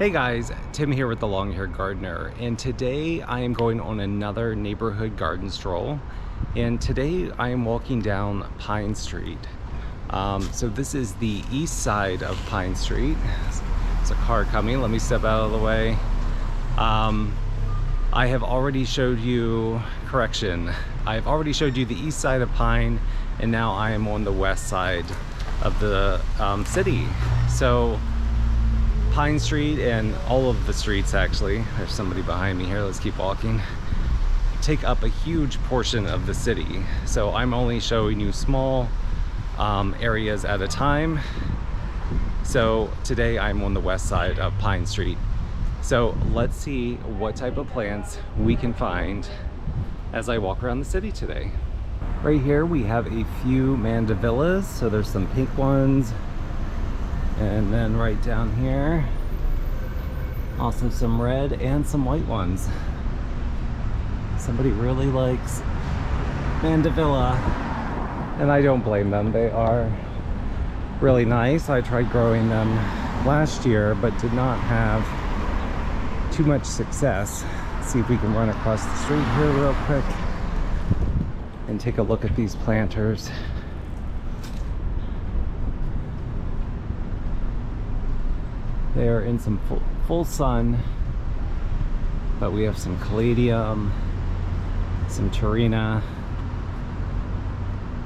Hey guys, Tim here with the Long Hair Gardener, and today I am going on another neighborhood garden stroll. And today I am walking down Pine Street. So this is the east side of Pine Street. There's a car coming, let me step out of the way. I have already showed you, I've already showed you the east side of Pine, and now I am on the west side of the city. So Pine Street and all of the streets, actually, there's somebody behind me here, let's keep walking, take up a huge portion of the city. So I'm only showing you small areas at a time. So today I'm on the west side of Pine Street. So let's see what type of plants we can find as I walk around the city today. Right here we have a few mandavillas, so there's some pink ones. And then right down here, also some red and some white ones. Somebody really likes mandevilla, and I don't blame them. They are really nice. I tried growing them last year, but did not have too much success. Let's see if we can run across the street here real quick and take a look at these planters. They are in some full sun, but we have some caladium, some turina.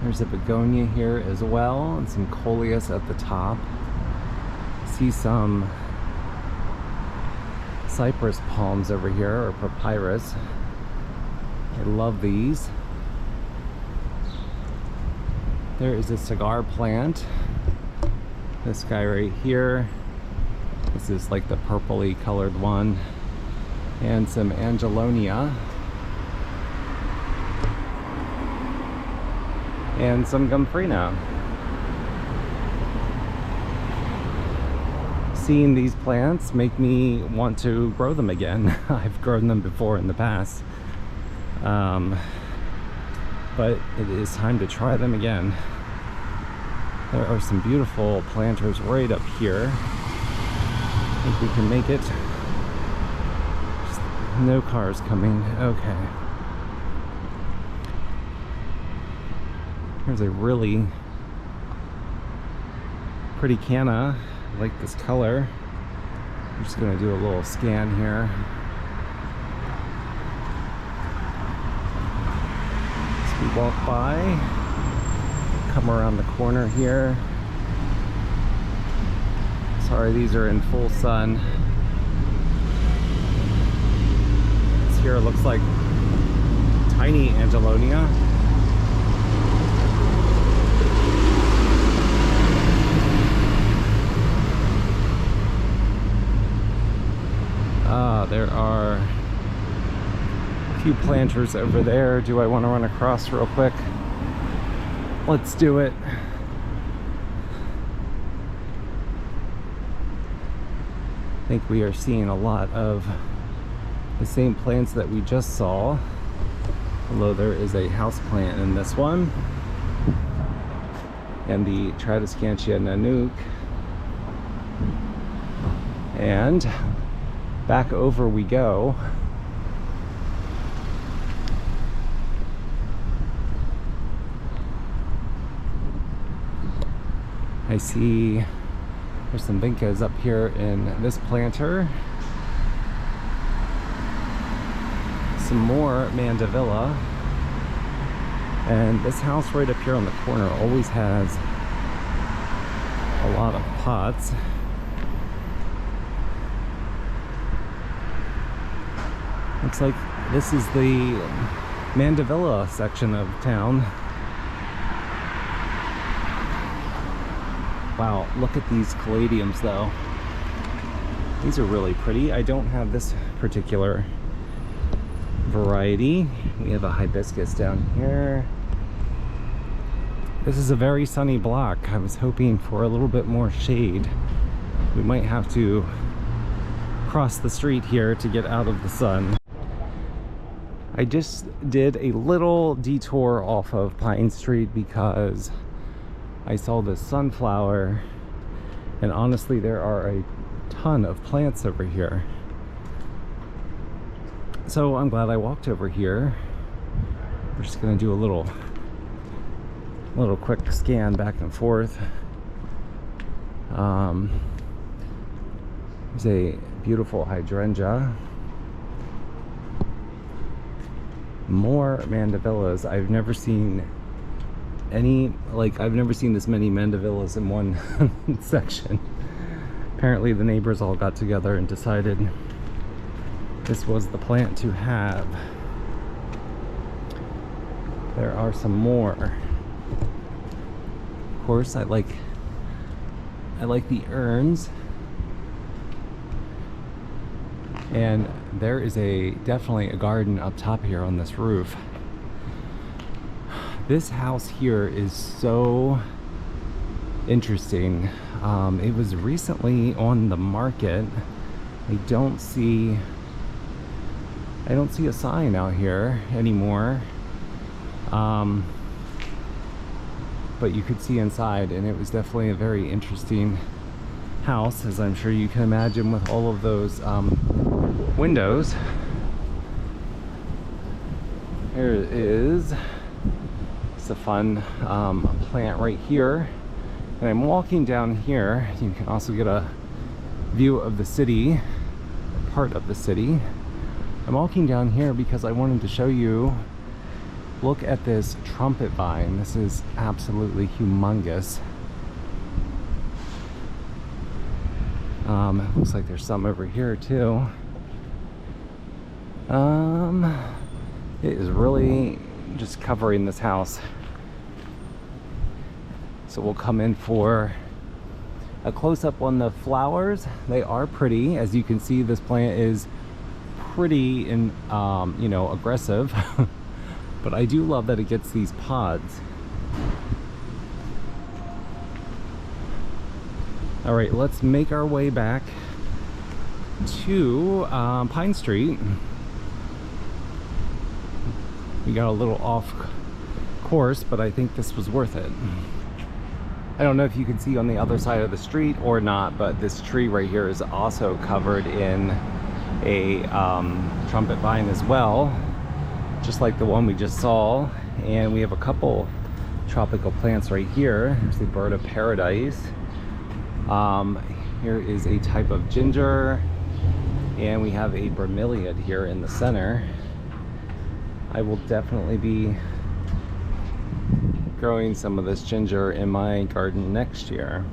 There's a begonia here as well, and some coleus at the top. See some cypress palms over here, or papyrus. I love these. There is a cigar plant. This guy right here. This is like the purpley colored one. And some angelonia. And some gomphrena. Seeing these plants make me want to grow them again. I've grown them before in the past. But it is time to try them again. There are some beautiful planters right up here. I think we can make it. Just no cars coming. Okay. Here's a really pretty canna. I like this color. I'm just gonna do a little scan here. As we walk by, come around the corner here. Sorry, these are in full sun. This here looks like tiny angelonia. There are a few planters over there. Do I want to run across real quick? Let's do it. I think we are seeing a lot of the same plants that we just saw, although there is a house plant in this one, and the Tradescantia nanook. And back over we go. I see there's some vincas up here in this planter. Some more mandevilla. And this house right up here on the corner always has a lot of pots. Looks like this is the mandevilla section of town. Wow, look at these caladiums though. These are really pretty. I don't have this particular variety. We have a hibiscus down here. This is a very sunny block. I was hoping for a little bit more shade. We might have to cross the street here to get out of the sun. I just did a little detour off of Pine Street because I saw this sunflower, and honestly there are a ton of plants over here. So I'm glad I walked over here. We're just gonna do a little quick scan back and forth. There's a beautiful hydrangea. More mandavillas. I've never seen any, like, I've never seen this many mandavillas in one section. Apparently the neighbors all got together and decided this was the plant to have. There are some more. Of course, I like the urns. And there is definitely a garden up top here on this roof. This house here is so interesting. It was recently on the market. I don't see a sign out here anymore. But you could see inside, and it was definitely a very interesting house, as I'm sure you can imagine, with all of those windows. Here it is. It's a fun plant right here. And I'm walking down here. You can also get a view of the city, part of the city. I'm walking down here because I wanted to show you, look at this trumpet vine. This is absolutely humongous. It looks like there's some over here too. It is really just covering this house. So we'll come in for a close-up on the flowers. They are pretty. As you can see, this plant is pretty and you know, aggressive. But I do love that it gets these pods. All right, let's make our way back to Pine Street. We got a little off course, but I think this was worth it. I don't know if you can see on the other side of the street or not, but this tree right here is also covered in a trumpet vine as well, just like the one we just saw. And we have a couple tropical plants right here. There's the bird of paradise. Here is a type of ginger, and we have a bromeliad here in the center. I will definitely be growing some of this ginger in my garden next year.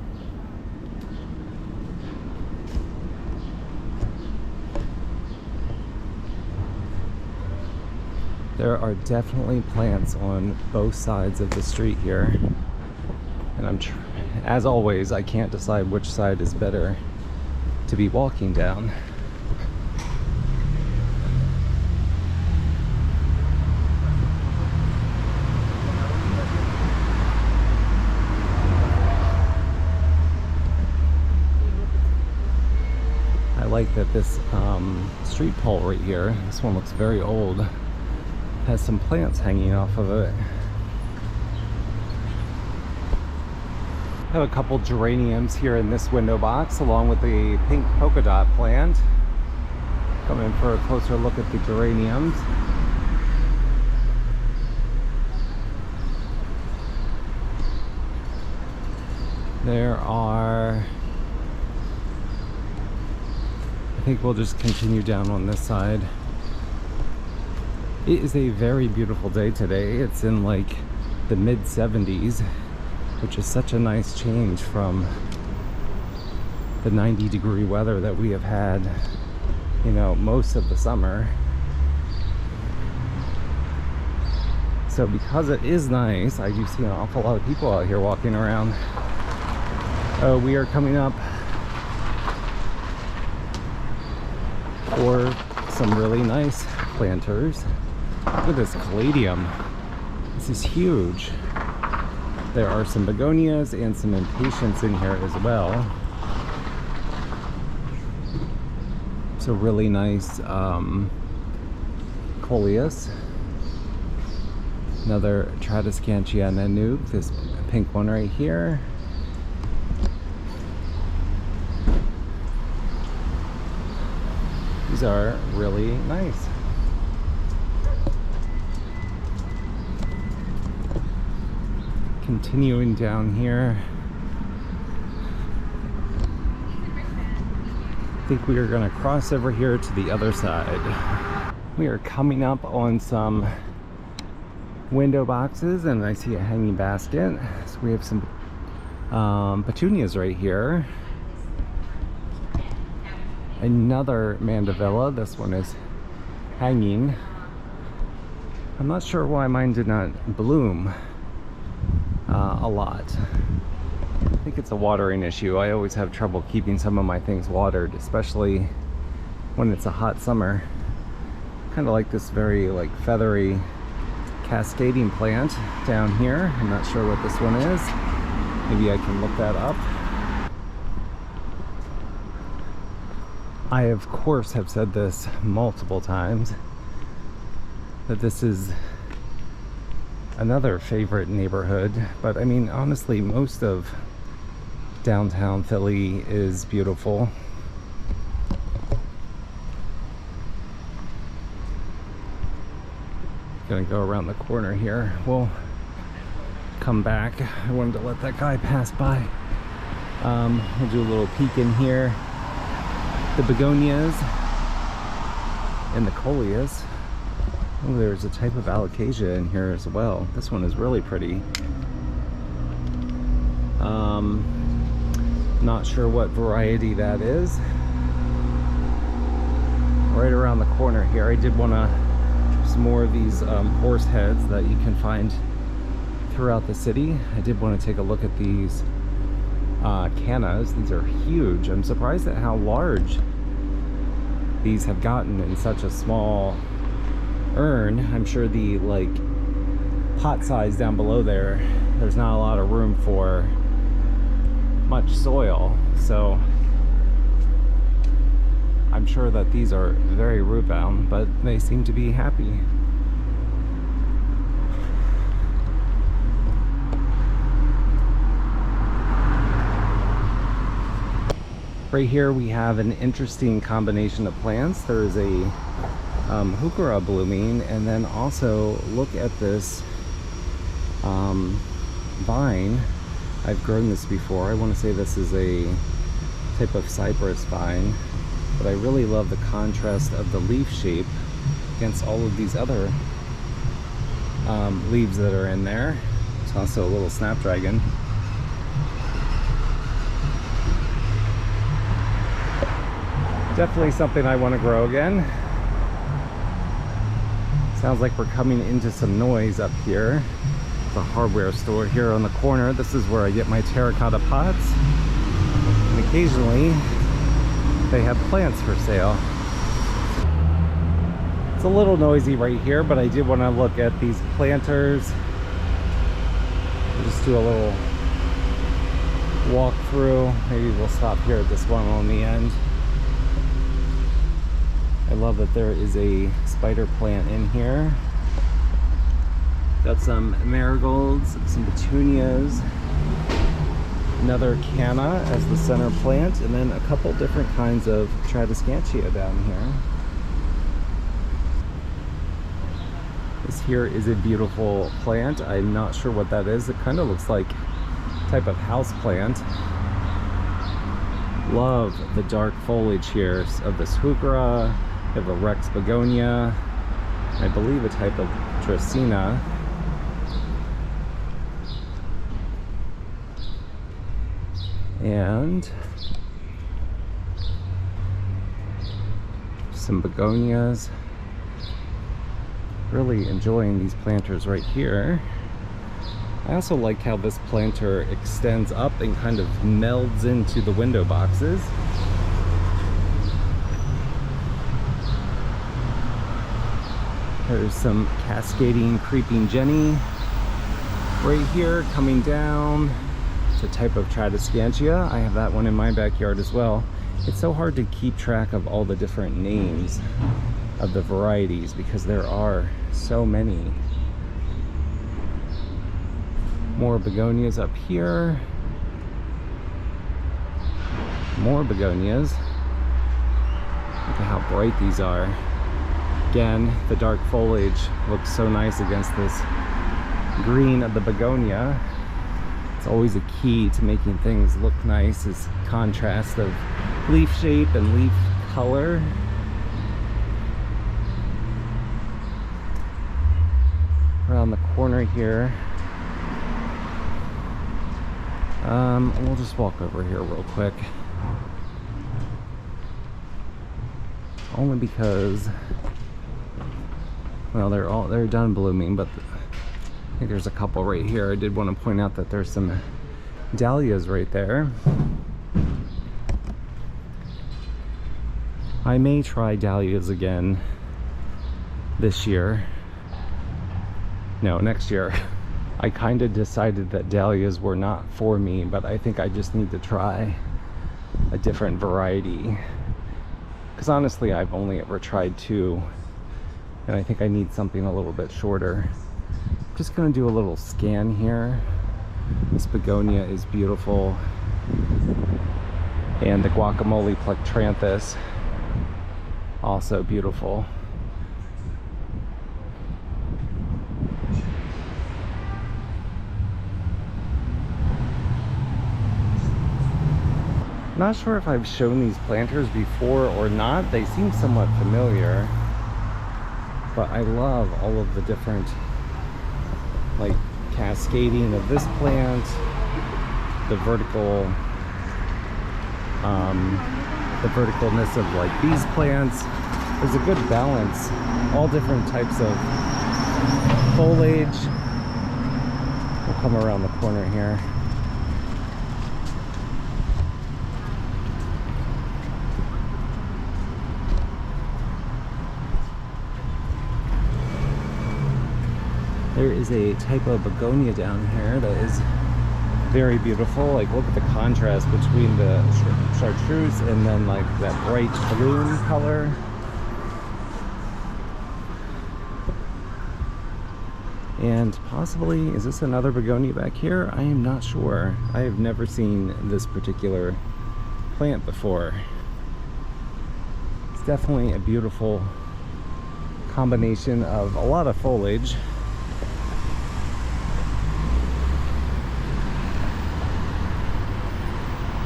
There are definitely plants on both sides of the street here, and as always, I can't decide which side is better to be walking down. I like that this street pole right here, this one looks very old, has some plants hanging off of it. I have a couple geraniums here in this window box, along with the pink polka dot plant. Come in for a closer look at the geraniums. There are, I think we'll just continue down on this side. It is a very beautiful day today. It's in like the mid-70s, which is such a nice change from the 90-degree weather that we have had, you know, most of the summer. So because it is nice, I do see an awful lot of people out here walking around. Oh, we are coming up for some really nice planters. Look at this caladium. This is huge. There are some begonias and some impatiens in here as well. So really nice coleus. Another Tradescantia Nanook, this pink one right here. These are really nice. Continuing down here, I think we are going to cross over here to the other side. We are coming up on some window boxes, and I see a hanging basket. So we have some petunias right here. Another mandevilla. This one is hanging. I'm not sure why mine did not bloom a lot. I think it's a watering issue. I always have trouble keeping some of my things watered, especially when it's a hot summer. Kind of like this very feathery cascading plant down here. I'm not sure what this one is. Maybe I can look that up. I of course have said this multiple times, that this is another favorite neighborhood, but I mean, honestly, most of downtown Philly is beautiful. Gonna go around the corner here. We'll come back. I wanted to let that guy pass by. We'll do a little peek in here. The begonias and the coleus. Oh, there's a type of alocasia in here as well. This one is really pretty. Not sure what variety that is. Right around the corner here, I did want to some more of these horse heads that you can find throughout the city. I did want to take a look at these cannas. These are huge. I'm surprised at how large these have gotten in such a small urn. I'm sure the pot size down below there's not a lot of room for much soil, so I'm sure that these are very root bound, but they seem to be happy. Right here we have an interesting combination of plants. There is a heuchera blooming, and then also look at this vine. I've grown this before. I want to say this is a type of cypress vine, but I really love the contrast of the leaf shape against all of these other leaves that are in there. There's also a little snapdragon. Definitely something I want to grow again. Sounds like we're coming into some noise up here. The hardware store here on the corner. This is where I get my terracotta pots. And occasionally they have plants for sale. It's a little noisy right here, but I did want to look at these planters. I'll just do a little walk through. Maybe we'll stop here at this one on the end. I love that there is a spider plant in here. Got some marigolds, some petunias, another canna as the center plant, and then a couple different kinds of tradescantia down here. This here is a beautiful plant. I'm not sure what that is. It kind of looks like a type of house plant. Love the dark foliage here of this heuchera. We have a Rex begonia, I believe a type of Dracaena. And some begonias. Really enjoying these planters right here. I also like how this planter extends up and kind of melds into the window boxes. There's some cascading creeping Jenny right here coming down. It's a type of tradescantia. I have that one in my backyard as well. It's so hard to keep track of all the different names of the varieties because there are so many. More begonias up here. More begonias. Look at how bright these are. Again, the dark foliage looks so nice against this green of the begonia. It's always a key to making things look nice, is contrast of leaf shape and leaf color. Around the corner here, we'll just walk over here real quick, only because, well, they're done blooming, but I think there's a couple right here. I did want to point out that there's some dahlias right there. I may try dahlias again this year. No, next year. I kind of decided that dahlias were not for me, but I think I just need to try a different variety. Because honestly, I've only ever tried two, and I think I need something a little bit shorter. I'm just gonna do a little scan here. This begonia is beautiful. And the guacamole plectranthus, also beautiful. Not sure if I've shown these planters before or not. They seem somewhat familiar, but I love all of the different, like, cascading of this plant, the verticalness of like these plants. There's a good balance, all different types of foliage. We'll come around the corner here. There is a type of begonia down here that is very beautiful. Like, look at the contrast between the chartreuse and then like that bright blue color. And possibly, is this another begonia back here? I am not sure. I have never seen this particular plant before. It's definitely a beautiful combination of a lot of foliage.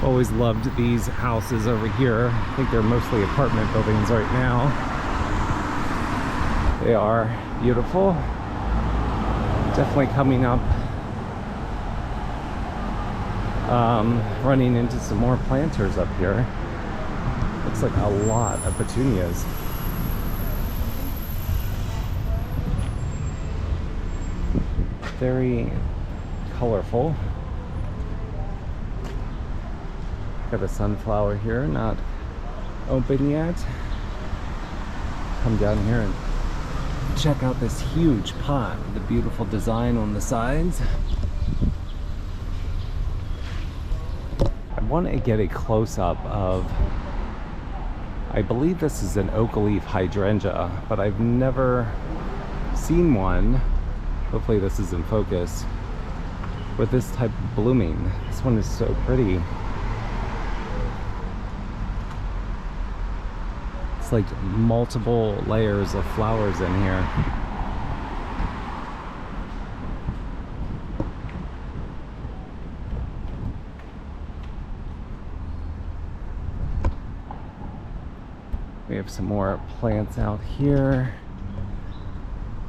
Always loved these houses over here. I think they're mostly apartment buildings right now. They are beautiful. Definitely coming up, running into some more planters up here. Looks like a lot of petunias. Very colorful. Got a sunflower here, not open yet. Come down here and check out this huge pot with the beautiful design on the sides. I want to get a close-up of, I believe this is an oak leaf hydrangea, but I've never seen one. Hopefully this is in focus with this type of blooming. This one is so pretty. It's like multiple layers of flowers in here. We have some more plants out here.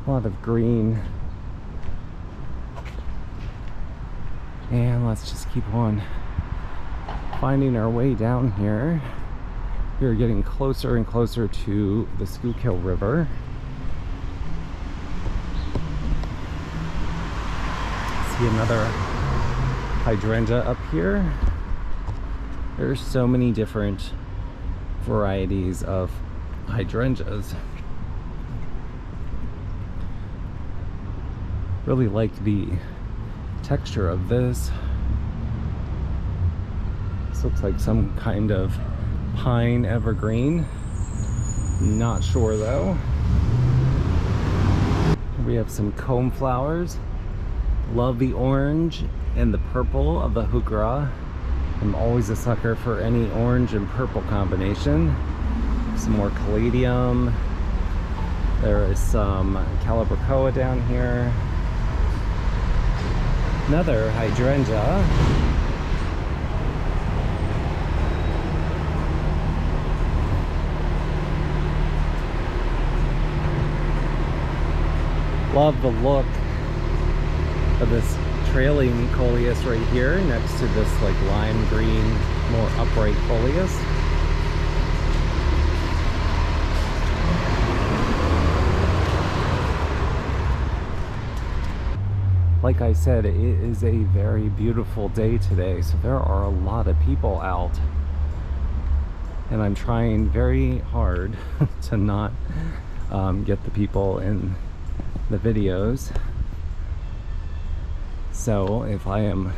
A lot of green. And let's just keep on finding our way down here. We're getting closer and closer to the Schuylkill River. See another hydrangea up here. There's so many different varieties of hydrangeas. Really like the texture of this. This looks like some kind of pine evergreen. Not sure though. We have some comb flowers. Love the orange and the purple of the heuchera. I'm always a sucker for any orange and purple combination. Some more caladium. There is some calibrachoa down here. Another hydrangea. Love the look of this trailing coleus right here next to this like lime green, more upright coleus. Like I said, it is a very beautiful day today, so there are a lot of people out. And I'm trying very hard to not get the people in the videos. So if I am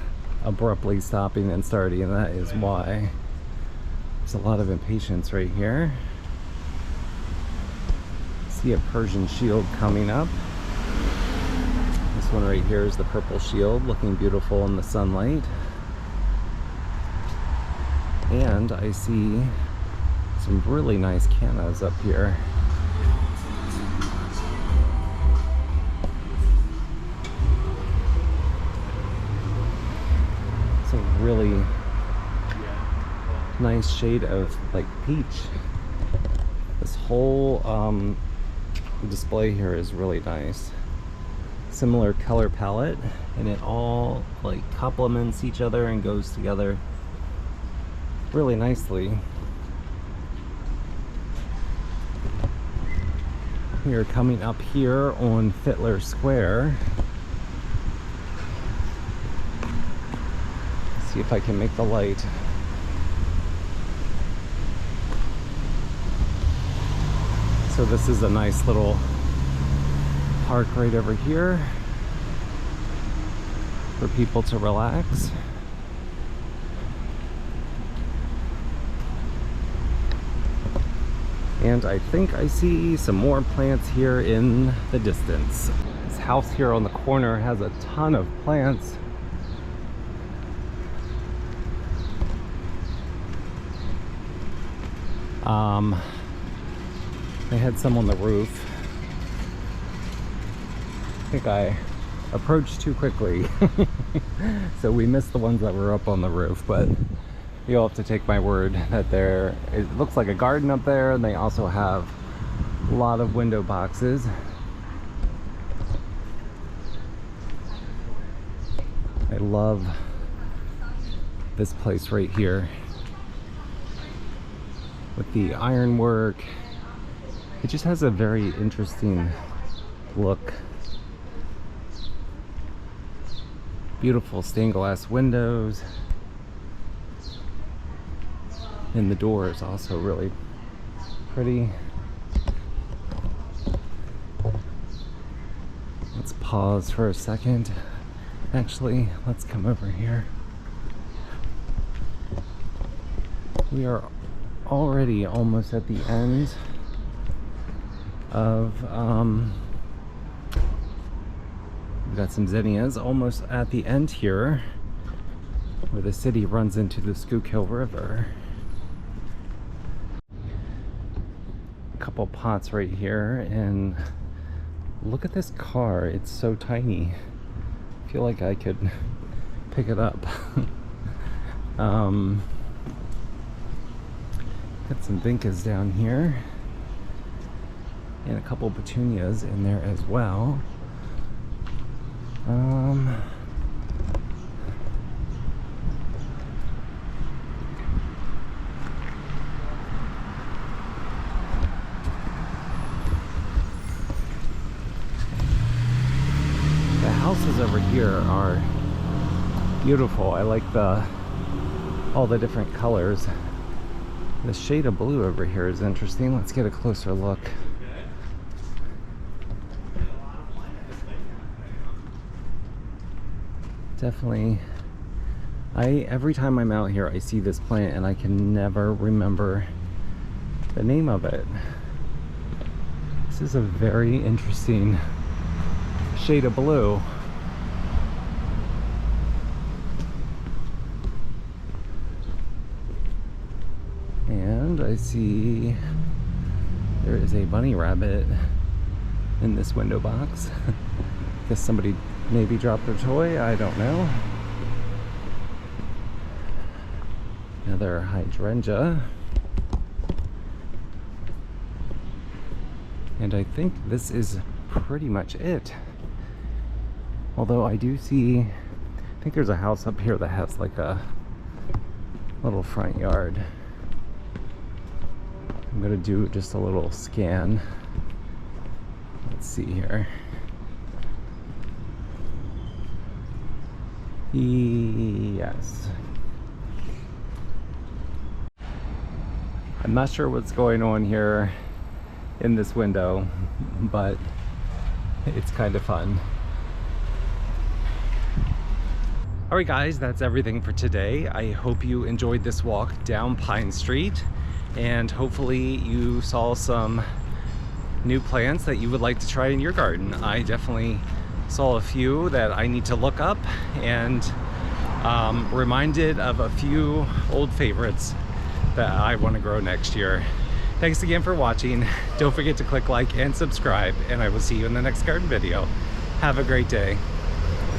abruptly stopping and starting, that is why. There's a lot of impatience right here. See a Persian shield coming up. This one right here is the purple shield, looking beautiful in the sunlight. And I see some really nice cannas up here. It's a really nice shade of like peach. This whole display here is really nice. Similar color palette, and it all like complements each other and goes together really nicely. We are coming up here on Fittler Square. Let's see if I can make the light. So this is a nice little park right over here for people to relax. And I think I see some more plants here in the distance. This house here on the corner has a ton of plants. They had some on the roof. I think I approached too quickly. So we missed the ones that were up on the roof, but you'll have to take my word that it looks like a garden up there, and they also have a lot of window boxes. I love this place right here with the ironwork. It just has a very interesting look. Beautiful stained glass windows. And the door is also really pretty. Let's pause for a second. Actually, let's come over here. We are already almost at the end of we've got some zinnias almost at the end here where the city runs into the Schuylkill River. A couple pots right here, and look at this car. It's so tiny. I feel like I could pick it up. Got some vincas down here and a couple petunias in there as well. The houses over here are beautiful. I like all the different colors. The shade of blue over here is interesting. Let's get a closer look. Definitely, every time I'm out here I see this plant and I can never remember the name of it. This is a very interesting shade of blue. And I see There's a bunny rabbit in this window box. Guess somebody maybe dropped their toy, I don't know. Another hydrangea. And I think this is pretty much it. Although I do see, I think there's a house up here that has like a little front yard. I'm gonna do just a little scan. Let's see here. Yes. I'm not sure what's going on here in this window, but it's kind of fun. Alright guys, that's everything for today. I hope you enjoyed this walk down Pine Street, and hopefully you saw some new plants that you would like to try in your garden. I definitely saw a few that I need to look up, and reminded of a few old favorites that I want to grow next year. Thanks again for watching. Don't forget to click like and subscribe, and I will see you in the next garden video. Have a great day.